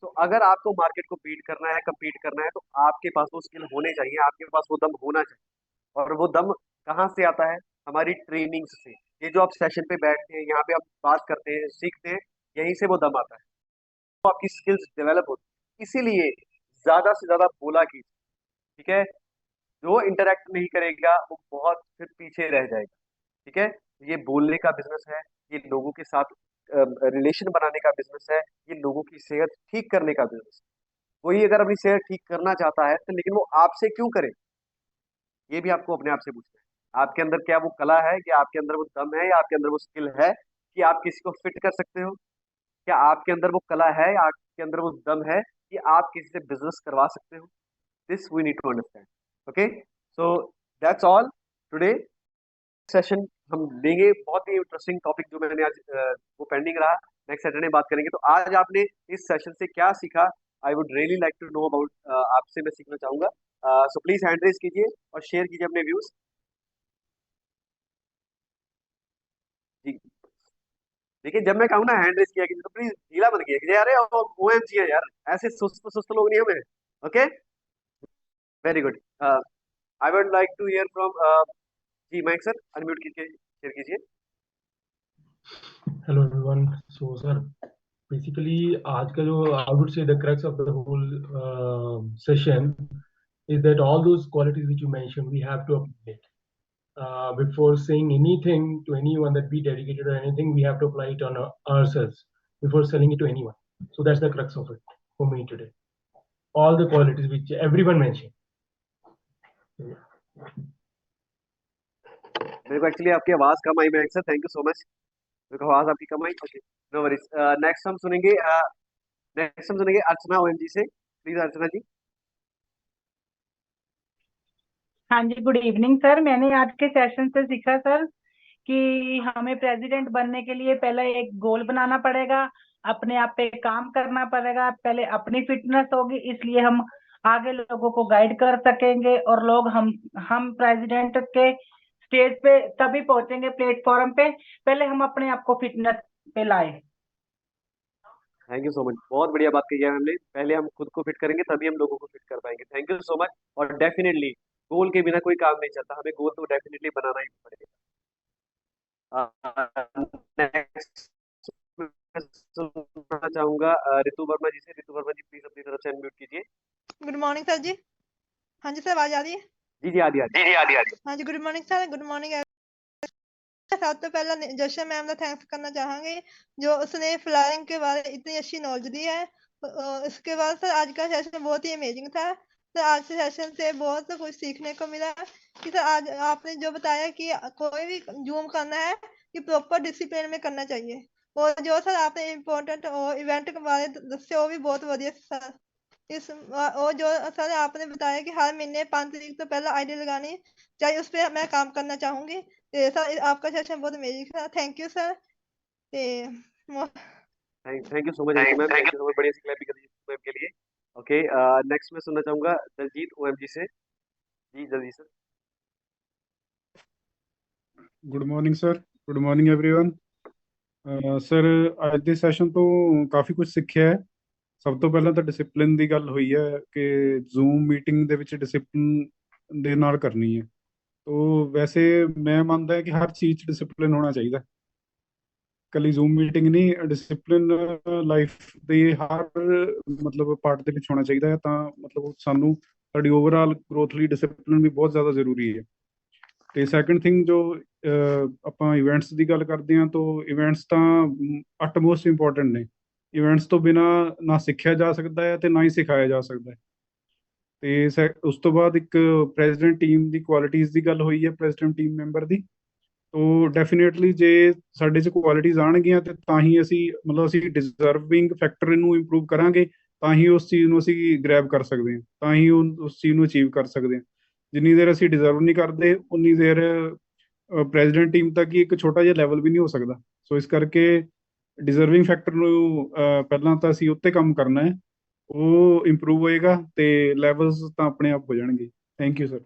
तो अगर आपको मार्केट को बीट करना है, कम्पीट करना है, तो आपके पास वो स्किल होने चाहिए, आपके पास वो दम होना चाहिए। और वो दम कहाँ से आता है? हमारी ट्रेनिंग्स से। ये जो आप सेशन पे बैठते हैं, यहाँ पे आप बात करते हैं, सीखते हैं, यहीं से वो दम आता है, तो आपकी स्किल्स डेवलप होती है। इसीलिए ज्यादा से ज्यादा बोला कीजिए। ठीक है? जो इंटरेक्ट नहीं करेगा वो बहुत फिर पीछे रह जाएगा। ठीक है? ये बोलने का बिजनेस है, ये लोगों के साथ रिलेशन बनाने का बिजनेस है, ये लोगों की सेहत ठीक करने का बिजनेस है। कोई अगर अपनी सेहत ठीक करना चाहता है तो लेकिन वो आपसे क्यों करे? ये भी आपको अपने आप से पूछना है। आपके अंदर क्या वो कला है, कि आपके अंदर वो दम है, या आपके अंदर वो स्किल है कि आप किसी को फिट कर सकते हो? क्या आपके अंदर वो कला है, या आपके अंदर वो दम है कि आप किसी से बिजनेस करवा सकते हो? This we need to understand. Okay, so that's all today session. हम लेंगे बहुत ही इंटरेस्टिंग टॉपिक जो मैंने आज वो पेंडिंग रहा, नेक्स्ट सैटरडे बात करेंगे। तो आज आपने इस सेशन से क्या सीखा? I would really like to know about, आपसे मैं सीखना चाहूंगा। सो प्लीज हैंड रेज कीजिए और शेयर कीजिए अपने व्यूज। जी, देखिए जब मैं कहूँ ना हैंड रेज किया कीजिए तो प्लीज ढीला मत किया कीजिए। अरे OMG है यार, ऐसे सुस्त सुस्त लोग नहीं हमें। Okay, very good. I would like to hear from, ji Mayank sir, unmute कीजिए, शेयर कीजिए। Hello everyone. So sir, basically आज का जो I would say the crux of the whole session is that all those qualities which you mentioned we have to apply it. Before saying anything to anyone that be dedicated or anything, we have to apply it on ourselves before selling it to anyone. So that's the crux of it for me today. All the qualities which everyone mentioned. मेरे को एक्चुअली आपकी आवाज कम आई Mayank sir, thank you so much. मेरे को आवाज आपकी कम आई। Okay, no worries. नेक्स्ट हम सुनेंगे अर्चना OMG से। प्लीज अर्चना जी। हाँ जी, गुड इवनिंग सर। मैंने आज के सेशन से सीखा सर कि हमें प्रेसिडेंट बनने के लिए पहले एक गोल बनाना पड़ेगा, अपने आप पे काम करना पड़ेगा, पहले अपनी फिटनेस होगी, इसलिए हम आगे लोगों को गाइड कर सकेंगे और लोग हम प्रेसिडेंट के स्टेज पे तभी पहुंचेंगे, प्लेटफॉर्म पे, पहले हम अपने आप को फिटनेस पे लाए। थैंक यू सो मच, बहुत बढ़िया बात कही है हमने। पहले हम खुद को फिट करेंगे तभी हम लोगों को फिट कर पाएंगे। Thank you so much. और डेफिनेटली गोल के बिना कोई काम नहीं चलता, हमें गोल तो डेफिनेटली बनाना ही पड़ेगा। नेक्स्ट सुनना चाहूंगा रितु वर्मा जी से। रितु वर्मा जी प्लीज अपनी तरफ से अनम्यूट कीजिए। गुड मॉर्निंग सर जी। हाँ जी सर, आवाज आ रही है? जी जी, आदि आदि। हाँ जी, good morning sir, good morning. सब तो पहला जशन मैम का थैंक्स करना चाहेंगे जो उसने फ्लाइंग के बारे में इतनी अच्छी नॉलेज दी है। इसके बाद सर आज का सेशन बहुत ही अमेजिंग था। सर आज के सेशन से बहुत कुछ सीखने को मिला कि सर आज आपने जो बताया कि कोई भी जूम करना है कि प्रॉपर डिसिप्लिन में करना चाहिए, और जो सर आपने इम्पोर्टेंट इवेंट के बारे में दसे वो भी बहुत बढ़िया सर। और जो सर आपने बताया कि हर महीने 5 तारीख तो पहले आईडी लगानी चाहिए, उस पर मैं काम करना चाहूंगी। सर आपका सेशन बहुत अमेजिंग था, thank you sir. Thank you so much Ritu ma'am, thank you so much, बढ़िया सी क्लैप भी कर दीजिए मैम के लिए। ओके, नेक्स्ट मैं सुनना चाहूंगा दलजीत OMG से। जी Daljit sir. Good morning sir, good morning everyone. Sir ਅੱਜ ਦੇ ਸੈਸ਼ਨ ਤੋਂ ਕਾਫੀ ਕੁਝ ਸਿੱਖਿਆ ਹੈ। ਸਭ ਤੋਂ ਪਹਿਲਾਂ ਤਾਂ ਡਿਸਪਲਿਨ ਦੀ ਗੱਲ ਹੋਈ ਹੈ ਕਿ ਜ਼ੂਮ ਮੀਟਿੰਗ ਦੇ ਵਿੱਚ ਡਿਸਪਲਿਨ ਦੇ ਨਾਲ ਕਰਨੀ ਹੈ। ਤੋ ਵੈਸੇ ਮੈਂ ਮੰਨਦਾ ਹਾਂ ਕਿ ਹਰ ਚੀਜ਼ 'ਚ ਡਿਸਪਲਿਨ ਹੋਣਾ ਚਾਹੀਦਾ, ਕੱਲੀ ਜ਼ੂਮ ਮੀਟਿੰਗ ਨਹੀਂ, ਡਿਸਪਲਿਨ ਲਾਈਫ ਦੇ ਹਰ ਮਤਲਬ ਪਾਰਟ ਦੇ ਵਿੱਚ ਹੋਣਾ ਚਾਹੀਦਾ ਹੈ। ਤਾਂ ਮਤਲਬ ਸਾਨੂੰ ਸਾਡੀ ਓਵਰਆਲ ਗਰੋਥ ਲਈ ਡਿਸਪਲਿਨ ਵੀ ਬਹੁਤ ਜ਼ਿਆਦਾ ਜ਼ਰੂਰੀ ਹੈ। ਤੇ ਸੈਕੰਡ ਥਿੰਗ ਜੋ ਆਪਾਂ ਇਵੈਂਟਸ ਦੀ ਗੱਲ ਕਰਦੇ ਹਾਂ, ਤਾਂ ਇਵੈਂਟਸ ਤਾਂ ਅਟਮੋਸਟ ਇੰਪੋਰਟੈਂਟ ਨੇ। ਇਵੈਂਟਸ ਤੋਂ ਬਿਨਾ ਨਾ ਸਿੱਖਿਆ ਜਾ ਸਕਦਾ ਹੈ ਤੇ ਨਾ ਹੀ ਸਿਖਾਇਆ ਜਾ ਸਕਦਾ ਹੈ। ਤੇ ਉਸ ਤੋਂ ਬਾਅਦ ਇੱਕ ਪ੍ਰੈਜ਼ੀਡੈਂਟ ਟੀਮ ਦੀ ਕੁਆਲਿਟੀਜ਼ ਦੀ ਗੱਲ ਹੋਈ ਹੈ, ਪ੍ਰੈਜ਼ੀਡੈਂਟ ਟੀਮ ਮੈਂਬਰ ਦੀ। ਤੋ ਡੈਫੀਨੇਟਲੀ ਜੇ ਸਾਡੇ 'ਚ ਕੁਆਲਿਟੀਜ਼ ਆਉਣਗੀਆਂ ਤੇ ਤਾਂ ਹੀ ਅਸੀਂ ਮਤਲਬ ਅਸੀਂ ਡਿਜ਼ਰਵਿੰਗ ਫੈਕਟਰ ਨੂੰ ਇੰਪਰੂਵ ਕਰਾਂਗੇ, ਤਾਂ ਹੀ ਉਸ ਚੀਜ਼ ਨੂੰ ਅਸੀਂ ਗ੍ਰੈਬ ਕਰ ਸਕਦੇ ਹਾਂ, ਤਾਂ ਹੀ ਉਸ ਚੀਜ਼ ਨੂੰ ਅਚੀਵ ਕਰ ਸਕਦੇ ਹਾਂ। ਜਿੰਨੀ ਦੇਰ ਅਸੀਂ ਡਿਜ਼ਰਵ ਨਹੀਂ ਕਰਦੇ ਉਨੀ ਦੇਰ ਪ੍ਰੈਜ਼ੀਡੈਂਟ ਟੀਮ ਤੱਕ ਹੀ ਇੱਕ ਛੋਟਾ ਜਿਹਾ ਲੈਵਲ ਵੀ ਨਹੀਂ ਹੋ ਸਕਦਾ। ਸੋ ਇਸ ਕਰਕੇ ਡਿਜ਼ਰਵਿੰਗ ਫੈਕਟਰ ਨੂੰ ਪਹਿਲਾਂ ਤਾਂ ਅਸੀਂ ਉੱਤੇ ਕੰਮ ਕਰਨਾ ਹੈ, ਉਹ ਇੰਪਰੂਵ ਹੋਏਗਾ ਤੇ ਲੈਵल्स ਤਾਂ ਆਪਣੇ ਆਪ ਹੋ जाएंगे। Thank you sir.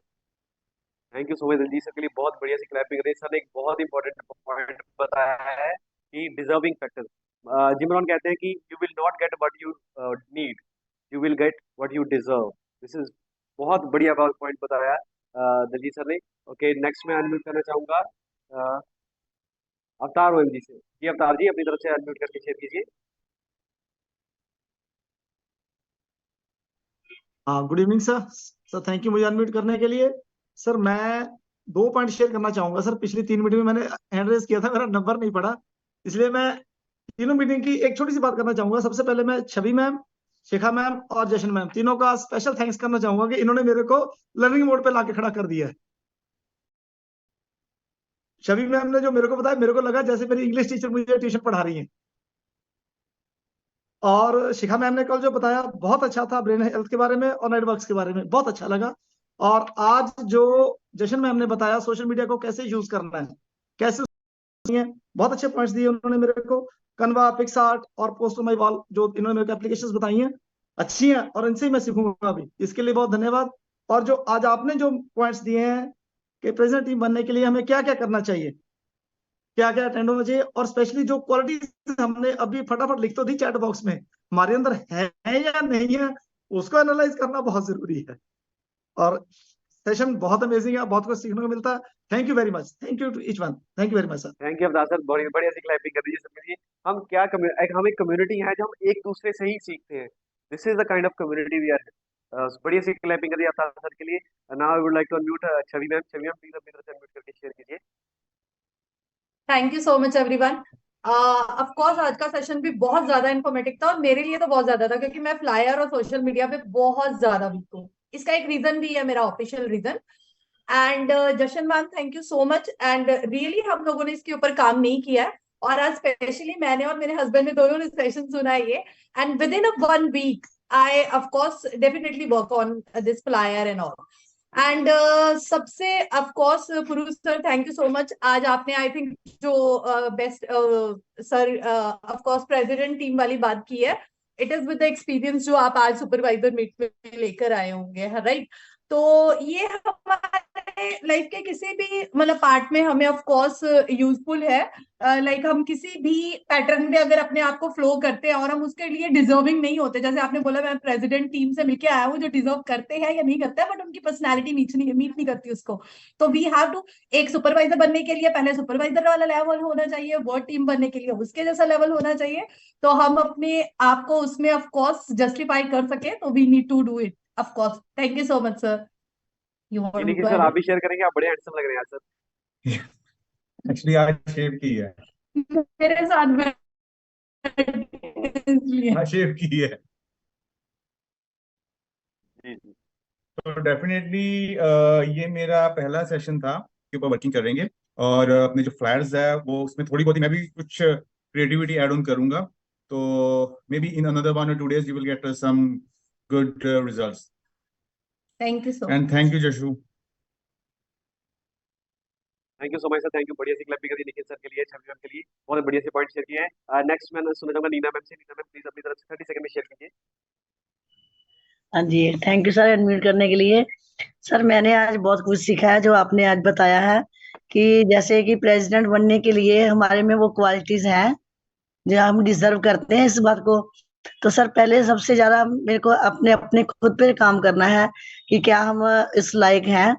Thank you so much Daljeet sir के लिए, बहुत बढ़िया सी क्लैपिंग करें। सर ने एक बहुत इंपॉर्टेंट पॉइंट बताया है कि डिजर्विंग फैक्टर। जिम रॉन कहते हैं कि you will not get what you need, you will get what you deserve. This is बहुत बढ़िया पॉइंट बताया दलजीत सर ने। ओके, नेक्स्ट मैं अनम्यूट करना चाहूंगा अवतार ओएमजी से। जी अवतार जी, अपनी तरफ से अनम्यूट करके शेयर कीजिए। हाँ, good evening sir. Sir thank you मुझे अनम्यूट करने के लिए। सर मैं 2 पॉइंट शेयर करना चाहूंगा। सर पिछली 3 मीटिंग में मैंने हैंड रेज किया था, मेरा नंबर नहीं पड़ा, इसलिए मैं तीनों मीटिंग की एक छोटी सी बात करना चाहूंगा। सबसे पहले मैं छवि मैम, शिखा मैम और जशन मैम, तीनों का स्पेशल थैंक्स करना चाहूंगा कि इन्होंने मेरे को लर्निंग मोड पे लाके खड़ा कर दिया है। छवि मैम ने जो मेरे को बताया, मेरे को लगा जैसे मेरी इंग्लिश टीचर मुझे ट्यूशन पढ़ा रही है। और शिखा मैम ने कल जो बताया बहुत अच्छा था, ब्रेन हेल्थ के बारे में और नेटवर्क्स के बारे में, बहुत अच्छा लगा। और आज जो जशन मैम ने बताया सोशल मीडिया को कैसे यूज करना है, कैसे है, बहुत अच्छे पॉइंट्स दिए उन्होंने मेरे को। कन्वा, पिक्सआर्ट और पोस्ट ऑन माई वॉल जो इन्होंने मेरे को एप्लीकेशंस बताई हैं अच्छी हैं और इनसे ही मैं सीखूंगा अभी। इसके लिए बहुत धन्यवाद। और जो आज आपने जो पॉइंट्स दिए हैं कि प्रेजेंट टीम बनने के लिए हमें क्या क्या करना चाहिए, क्या क्या अटेंड होना चाहिए, और स्पेशली जो क्वालिटी हमने अभी फटाफट लिख तो दी चैट बॉक्स में, हमारे अंदर है या नहीं है उसको एनालाइज करना बहुत जरूरी है। और सेशन बहुत अमेजिंग है, बहुत कुछ सीखने को मिलता है। Thank you very much, thank you to each one, thank you very much sir. Thank you Avtar sir, बड़ी बढ़िया सी क्लैपिंग कर दीजिए सर के लिए। हम क्या हम एक कम्युनिटी है जो हम एक दूसरे से ही सीखते हैं। This is the kind of community we are. बढ़िया सी क्लैपिंग कर दी अवतार सर के लिए। Now I would like to unmute Chhavi ma'am. Chhavi ma'am please अपनी तरफ से अनम्यूट करके शेयर कीजिए। Thank you so much everyone. Of course आज का सेशन भी बहुत ज्यादा इन्फॉर्मेटिव था और मेरे लिए तो बहुत ज्यादा था क्योंकि मैं फ्लायर और सोशल मीडिया पे बहुत ज्यादा वीक हूँ। इसका एक रीजन भी है, मेरा official reason. And Jashan ma'am thank you so much. And really हम लोगों ने इसके ऊपर काम नहीं किया है और आज स्पेशली मैंने और मेरे हस्बैंड ने दोनों ने सेशन सुना है ये। And with in a 1 week I of course definitely work on this flyer and all. And सबसे of course Purush sir thank you so much. आज आपने आई थिंक जो best sir of course president team वाली बात की है, it is with the experience जो आप आज सुपरवाइजर मीट में लेकर आए होंगे, राइट। तो ये हमारे लाइफ के किसी भी मतलब पार्ट में हमें ऑफ कोर्स यूजफुल है। लाइक हम किसी भी पैटर्न में अगर अपने आप को फ्लो करते हैं और हम उसके लिए डिजर्विंग नहीं होते, जैसे आपने बोला मैं प्रेसिडेंट टीम से मिलके आया हूँ जो डिजर्व करते हैं या नहीं करते हैं, बट उनकी पर्सनैलिटी मीट नहीं करती उसको, तो वी हैव टू एक सुपरवाइजर बनने के लिए पहले सुपरवाइजर वाला लेवल होना चाहिए, वर्ड टीम बनने के लिए उसके जैसा लेवल होना चाहिए, तो हम अपने आप को उसमें ऑफ कोर्स जस्टिफाई कर सके, तो we need to do it of course. Thank you so much sir. Nikhil sir आप भी शेयर करेंगे, आप बड़े हैंडसम लग रहे हैं सर। एक्चुअली आज शेव की है, मेरे साथ में इसलिए हाँ शेव की है। जी जी तो डेफिनेटली ये मेरा पहला सेशन था के ऊपर वर्किंग करेंगे, और अपने जो फ्लायर्स है वो उसमें थोड़ी बहुत ही मैं भी कुछ क्रिएटिविटी ऐड ऑन करूंगा। तो maybe in another 1 or 2 days you will get some good results. Thank you so and thank you Jashu. Thank you so much sir, thank you. बढ़िया सी क्लैपिंग कर दी निखिल सर के लिए, छवि मैम के लिए, बहुत बढ़िया से पॉइंट शेयर किए हैं। नेक्स्ट मैं सुनना चाहूंगा नीना मैम से। नीना मैम प्लीज अपनी तरफ से 30 सेकंड में शेयर कीजिए। हाँ जी, थैंक यू सर एडमिट करने के लिए। सर मैंने आज बहुत कुछ सीखा है जो आपने आज बताया है कि जैसे कि प्रेसिडेंट बनने के लिए हमारे में वो क्वालिटीज हैं जो हम डिजर्व करते हैं इस बात को। तो सर पहले सबसे ज्यादा मेरे को अपने अपने खुद पे काम करना है कि क्या हम इस लायक हैं।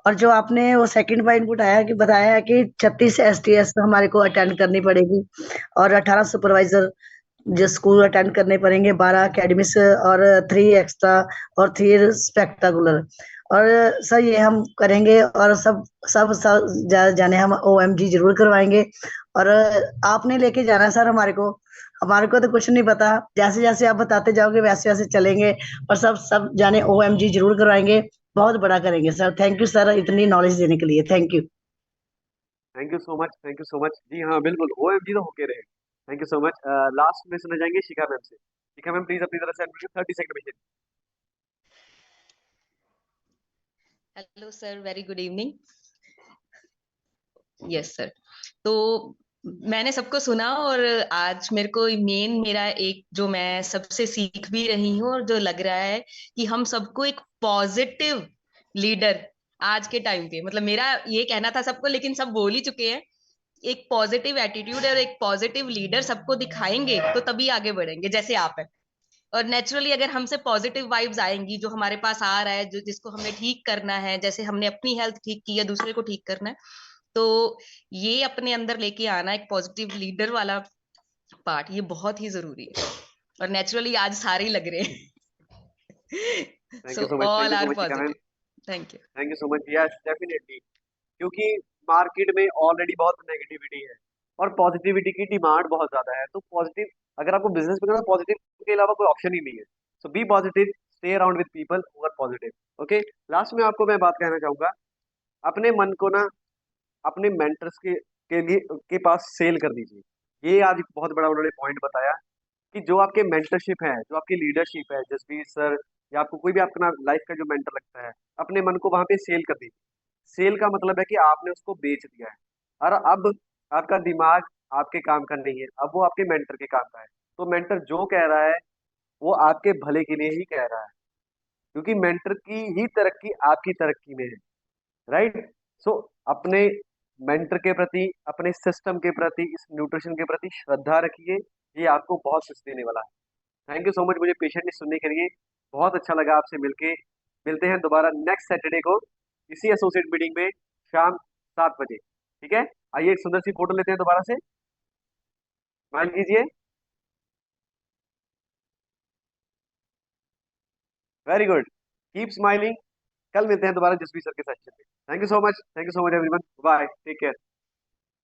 और जो आपने वो सेकंड पॉइंट उठाया कि बताया है कि 36 STS हमारे को अटेंड करनी पड़ेगी और 18 सुपरवाइजर जो स्कूल अटेंड करने पड़ेंगे, 12 अकेडमिक्स और 3 एक्स्ट्रा और 3 स्पेक्टाकुलर। और सर ये हम करेंगे और सब जाने हम OMG जरूर करवाएंगे। और आपने लेके जाना है सर हमारे को तो कुछ नहीं पता, जैसे जैसे आप बताते जाओगे वैसे वैसे चलेंगे और सब जाने OMG जरूर करवाएंगे, बहुत बड़ा करेंगे सर। थैंक यू सर इतनी नॉलेज देने के लिए, thank you. Thank you so much, thank you so much. जी हाँ, बिल्कुल OMG तो होके रहे। Thank you so much. Last में सुने जाएंगे शिखा मैम से। शिखा मैम प्लीज अपनी तरफ से 30 सेकंड में। Hello sir, very good evening. Yes sir, तो मैंने सबको सुना और आज मेरे को मेरा एक जो मैं सबसे सीख भी रही हूँ और जो लग रहा है कि हम सबको एक पॉजिटिव लीडर आज के टाइम पे, मतलब मेरा ये कहना था सबको, लेकिन सब बोल ही चुके हैं। एक पॉजिटिव एटीट्यूड और एक पॉजिटिव लीडर सबको दिखाएंगे तो तभी आगे बढ़ेंगे, जैसे आप है। और नेचुरली अगर हमसे पॉजिटिव वाइब्स आएंगी, जो हमारे पास आ रहा है, जो जिसको हमें ठीक करना है, जैसे हमने अपनी हेल्थ ठीक की है दूसरे को ठीक करना है, तो ये अपने अंदर लेके आना एक पॉजिटिव लीडर वाला पार्ट, ये बहुत ही जरूरी है। और नेचुरली आज सारे ही लग रहे हैं। Thank so you so much, thank all you so are much Shikha ma'am. Positive. Thank you. Thank you so much. Yes definitely, क्योंकि मार्केट में ऑलरेडी बहुत नेगेटिविटी है और पॉजिटिविटी की डिमांड बहुत ज्यादा है। तो पॉजिटिव, अगर आपको बिजनेस में करना, पॉजिटिव के अलावा कोई ऑप्शन ही नहीं है। So be positive, stay around with people who are positive. Okay, last में आपको मैं बात कहना चाहूंगा, अपने मन को ना अपने मेंटर्स के लिए के पास सेल कर दीजिए। ये आज एक बहुत बड़ा उन्होंने पॉइंट बताया कि जो आपके मेंटरशिप है, जो आपकी लीडरशिप है, जसवीर सर या आपको कोई भी अपना लाइफ का जो मेंटर लगता है, अपने मन को वहां पे सेल कर दीजिए। सेल का मतलब है कि आपने उसको बेच दिया है और अब आपका दिमाग आपके काम का नहीं है, अब वो आपके मेंटर के काम का है। तो मेंटर जो कह रहा है वो आपके भले के लिए ही कह रहा है, क्योंकि मेंटर की ही तरक्की आपकी तरक्की में है। राइट। सो अपने मेंटर के प्रति, अपने सिस्टम के प्रति, इस न्यूट्रिशन के प्रति श्रद्धा रखिए। ये आपको बहुत कुछ देने वाला है। थैंक यू सो मच मुझे पेशेंटली सुनने के लिए। बहुत अच्छा लगा आपसे मिलके। मिलते हैं दोबारा नेक्स्ट सैटरडे को इसी एसोसिएट मीटिंग में शाम 7 बजे। ठीक है, आइए एक सुंदर सी फोटो लेते हैं दोबारा से। स्माइल कीजिए। Very good, keep smiling. कल मिलते हैं दोबारा जसवीर सर के सेशन में। Thank you so much, thank you so much everyone, bye, take care.